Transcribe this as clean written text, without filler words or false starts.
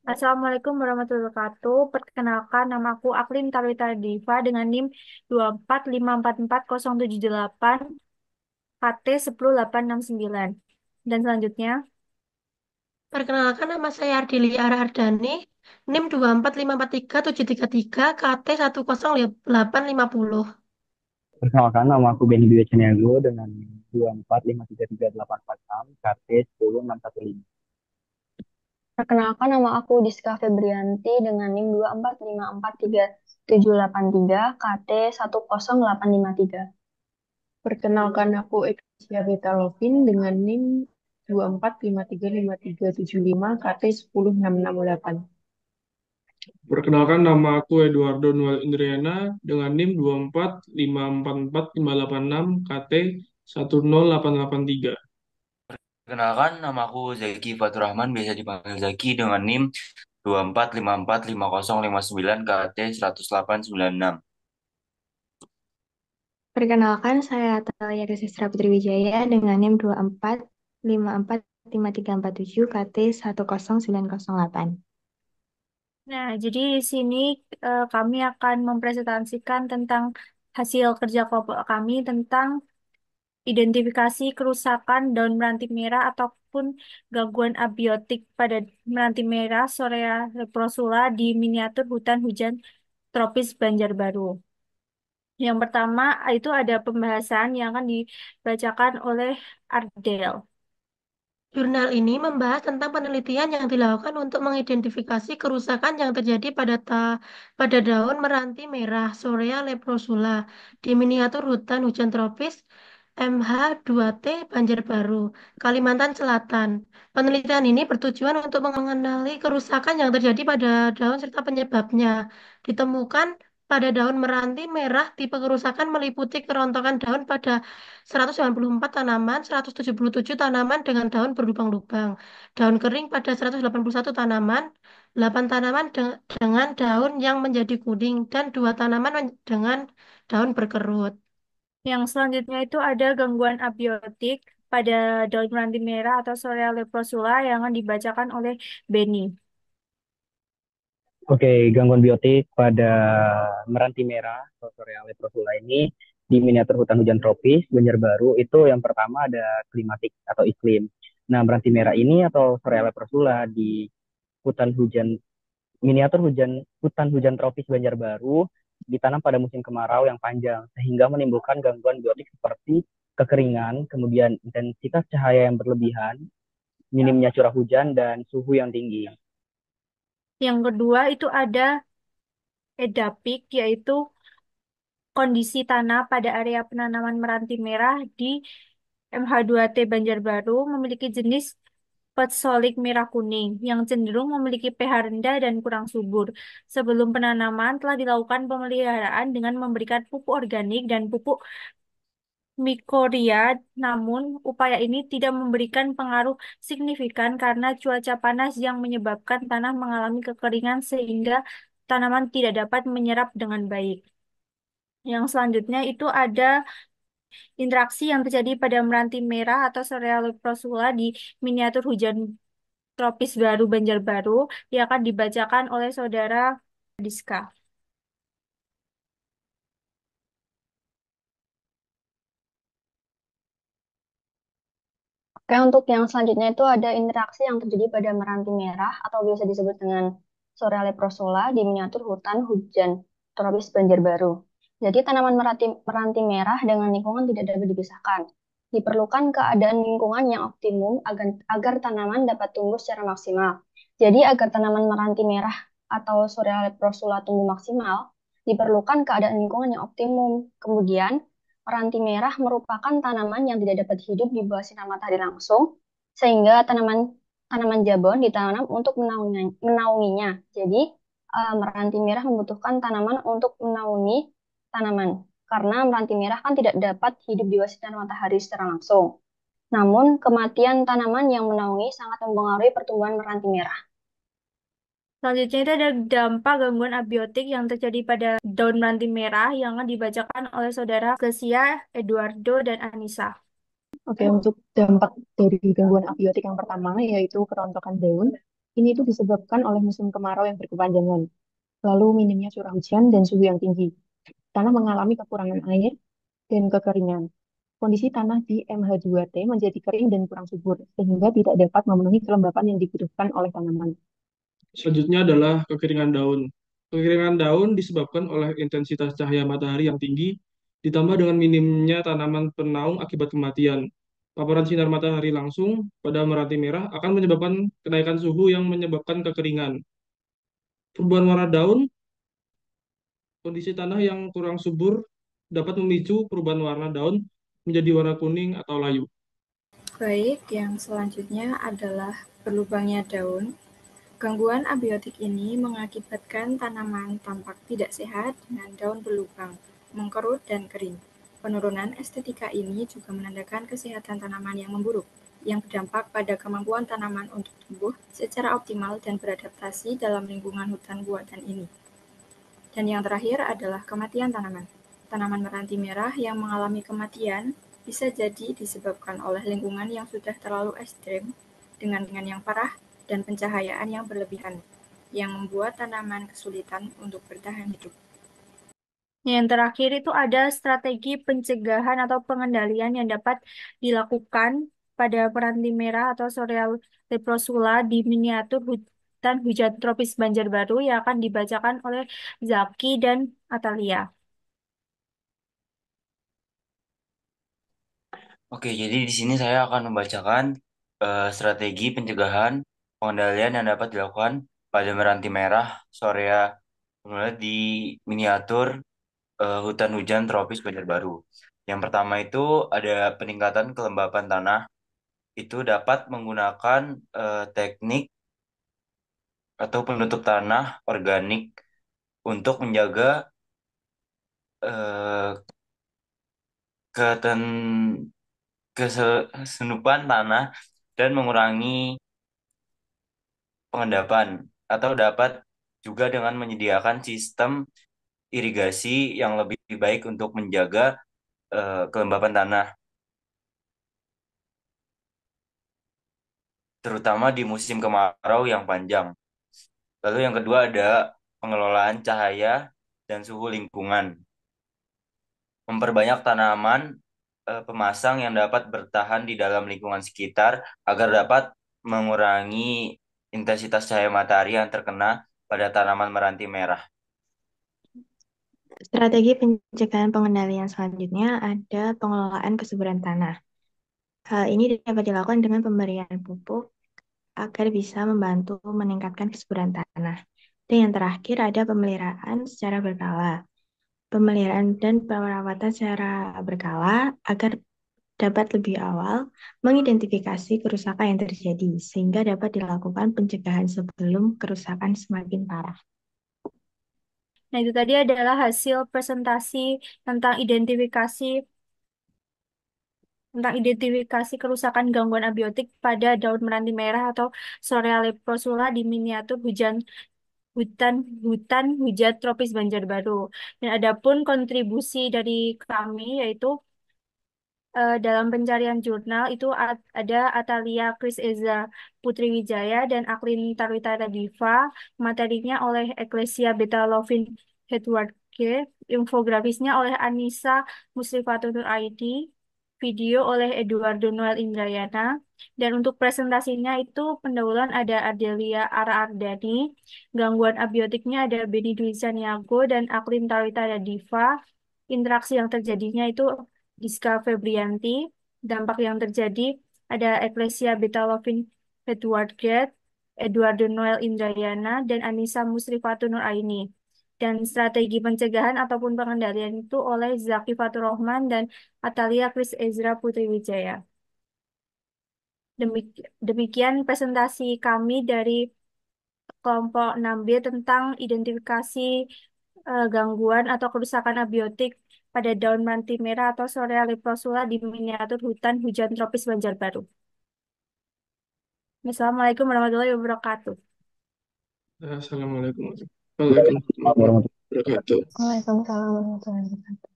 Assalamualaikum warahmatullahi wabarakatuh. Perkenalkan, nama aku Aklim Talita Diva dengan NIM 245440778 KT 10869. Dan selanjutnya, Perkenalkan nama saya Ardelia Ardani, NIM 24543 733 KT 10850. Perkenalkan, nama aku Benny Dwi Caniago dengan 245333846 KT 10615. Perkenalkan nama aku Diska Febrianti dengan NIM 245437783 KT 10853. Perkenalkan aku Eksia Beta Lovin dengan NIM 245353375 KT 10668. Perkenalkan nama aku Eduardo Noel Indriana dengan NIM 245444586 KT 10883. Perkenalkan, nama aku Zaki Fatur Rahman, biasa dipanggil Zaki dengan NIM 245455059 KT 10896. Perkenalkan, saya Atalia Desistra Putri Wijaya dengan NIM 245455347 KT 10908. nah, jadi di sini kami akan mempresentasikan tentang hasil kerja kelompok kami tentang identifikasi kerusakan daun meranti merah ataupun gangguan abiotik pada meranti merah Sorea leprosula di miniatur hutan hujan tropis Banjarbaru. Yang pertama itu ada pembahasan yang akan dibacakan oleh Ardel. Jurnal ini membahas tentang penelitian yang dilakukan untuk mengidentifikasi kerusakan yang terjadi pada daun meranti merah Sorea leprosula di miniatur hutan hujan tropis MH2T Banjarbaru, Kalimantan Selatan. Penelitian ini bertujuan untuk mengenali kerusakan yang terjadi pada daun serta penyebabnya. Ditemukan pada daun meranti merah, tipe kerusakan meliputi kerontokan daun pada 194 tanaman, 177 tanaman dengan daun berlubang-lubang, daun kering pada 181 tanaman, 8 tanaman dengan daun yang menjadi kuning, dan 2 tanaman dengan daun berkerut. Yang selanjutnya itu ada gangguan abiotik pada daun meranti merah atau Sorea leprosula yang akan dibacakan oleh Benny. Oke, gangguan biotik pada meranti merah atau Sorea leprosula ini di miniatur hutan hujan tropis Banjarbaru itu yang pertama ada klimatik atau iklim. Nah, meranti merah ini atau Sorea leprosula di hutan hujan miniatur hutan hujan tropis Banjarbaru ditanam pada musim kemarau yang panjang sehingga menimbulkan gangguan biotik seperti kekeringan, kemudian intensitas cahaya yang berlebihan, minimnya curah hujan dan suhu yang tinggi. Yang kedua itu ada edapik, yaitu kondisi tanah pada area penanaman meranti merah di MH2T Banjarbaru memiliki jenis petsolik merah kuning yang cenderung memiliki pH rendah dan kurang subur. Sebelum penanaman telah dilakukan pemeliharaan dengan memberikan pupuk organik dan pupuk mikoria, namun upaya ini tidak memberikan pengaruh signifikan karena cuaca panas yang menyebabkan tanah mengalami kekeringan sehingga tanaman tidak dapat menyerap dengan baik. Yang selanjutnya itu ada interaksi yang terjadi pada meranti merah atau Sorea leprosula di miniatur hujan tropis baru Banjarbaru yang akan dibacakan oleh saudara Diska. Oke, untuk yang selanjutnya itu ada interaksi yang terjadi pada meranti merah atau biasa disebut dengan Sorea leprosula di miniatur hutan hujan tropis Banjarbaru. Jadi tanaman meranti merah dengan lingkungan tidak dapat dipisahkan. Diperlukan keadaan lingkungan yang optimum agar tanaman dapat tumbuh secara maksimal. Jadi agar tanaman meranti merah atau Sorea leprosula tumbuh maksimal, diperlukan keadaan lingkungan yang optimum. Kemudian Meranti merah merupakan tanaman yang tidak dapat hidup di bawah sinar matahari langsung, sehingga tanaman jabon ditanam untuk menaunginya. Jadi, meranti merah membutuhkan tanaman untuk menaungi tanaman, karena meranti merah kan tidak dapat hidup di bawah sinar matahari secara langsung. Namun, kematian tanaman yang menaungi sangat mempengaruhi pertumbuhan meranti merah. Selanjutnya itu ada dampak gangguan abiotik yang terjadi pada daun meranti merah yang akan dibacakan oleh saudara Kesia, Eduardo, dan Anissa. Oke, untuk dampak dari gangguan abiotik yang pertama yaitu kerontokan daun. Ini itu disebabkan oleh musim kemarau yang berkepanjangan, lalu minimnya curah hujan dan suhu yang tinggi. Tanah mengalami kekurangan air dan kekeringan. Kondisi tanah di MH2T menjadi kering dan kurang subur, sehingga tidak dapat memenuhi kelembapan yang dibutuhkan oleh tanaman. Selanjutnya adalah kekeringan daun. Kekeringan daun disebabkan oleh intensitas cahaya matahari yang tinggi, ditambah dengan minimnya tanaman penaung akibat kematian. Paparan sinar matahari langsung pada meranti merah akan menyebabkan kenaikan suhu yang menyebabkan kekeringan. Perubahan warna daun, kondisi tanah yang kurang subur dapat memicu perubahan warna daun menjadi warna kuning atau layu. Baik, yang selanjutnya adalah berlubangnya daun. Gangguan abiotik ini mengakibatkan tanaman tampak tidak sehat dengan daun berlubang, mengkerut, dan kering. Penurunan estetika ini juga menandakan kesehatan tanaman yang memburuk, yang berdampak pada kemampuan tanaman untuk tumbuh secara optimal dan beradaptasi dalam lingkungan hutan buatan ini. Dan yang terakhir adalah kematian tanaman. Tanaman meranti merah yang mengalami kematian bisa jadi disebabkan oleh lingkungan yang sudah terlalu ekstrem dengan yang parah dan pencahayaan yang berlebihan, yang membuat tanaman kesulitan untuk bertahan hidup. Yang terakhir itu ada strategi pencegahan atau pengendalian yang dapat dilakukan pada peranti merah atau Soreal leprosula di miniatur hutan hujan tropis Banjarbaru yang akan dibacakan oleh Zaki dan Atalia. Oke, jadi di sini saya akan membacakan strategi pencegahan pengendalian yang dapat dilakukan pada meranti merah Sorea di miniatur hutan hujan tropis Banjarbaru. Yang pertama itu ada peningkatan kelembapan tanah. Itu dapat menggunakan teknik atau penutup tanah organik untuk menjaga eh, keten kesenupan tanah dan mengurangi pengendapan atau dapat juga dengan menyediakan sistem irigasi yang lebih baik untuk menjaga kelembapan tanah, terutama di musim kemarau yang panjang. Lalu yang kedua ada pengelolaan cahaya dan suhu lingkungan. Memperbanyak tanaman pemasang yang dapat bertahan di dalam lingkungan sekitar agar dapat mengurangi intensitas cahaya matahari yang terkena pada tanaman meranti merah. Strategi pencegahan pengendalian selanjutnya ada pengelolaan kesuburan tanah. Hal ini dapat dilakukan dengan pemberian pupuk agar bisa membantu meningkatkan kesuburan tanah. Dan yang terakhir ada pemeliharaan secara berkala. Pemeliharaan dan perawatan secara berkala agar dapat lebih awal mengidentifikasi kerusakan yang terjadi, sehingga dapat dilakukan pencegahan sebelum kerusakan semakin parah. Nah, itu tadi adalah hasil presentasi tentang identifikasi kerusakan gangguan abiotik pada daun meranti merah atau Sorea leprosula di miniatur hutan hutan hujan tropis Banjarbaru. Dan adapun kontribusi dari kami yaitu dalam pencarian jurnal itu ada Atalia Chris Eza Putri Wijaya dan Aklin Tarwitara Diva, materinya oleh Ecclesia Beta Lovin Edward G, infografisnya oleh Anissa Muslifatun Nur ID, video oleh Eduardo Noel Indrayana, dan untuk presentasinya itu pendahuluan ada Ardelia Ara Ardani, gangguan abiotiknya ada Beni Dwi Saniago dan Aklin Tarwitara Diva, interaksi yang terjadinya itu Giska Febrianti, dampak yang terjadi ada Ecclesia Beta Lovin Edward Gate, Eduardo Noel Indrayana, dan Anissa Musrifatun Nur Aini. Dan strategi pencegahan ataupun pengendalian itu oleh Zaki Fatur Rahman dan Atalia Chris Ezra Putri Wijaya. Demikian presentasi kami dari kelompok 6B tentang identifikasi gangguan atau kerusakan abiotik pada daun manti merah atau Sorea leprosula di miniatur hutan hujan tropis Banjarbaru. Assalamualaikum warahmatullahi wabarakatuh. Assalamualaikum warahmatullahi wabarakatuh. Waalaikumsalam warahmatullahi wabarakatuh.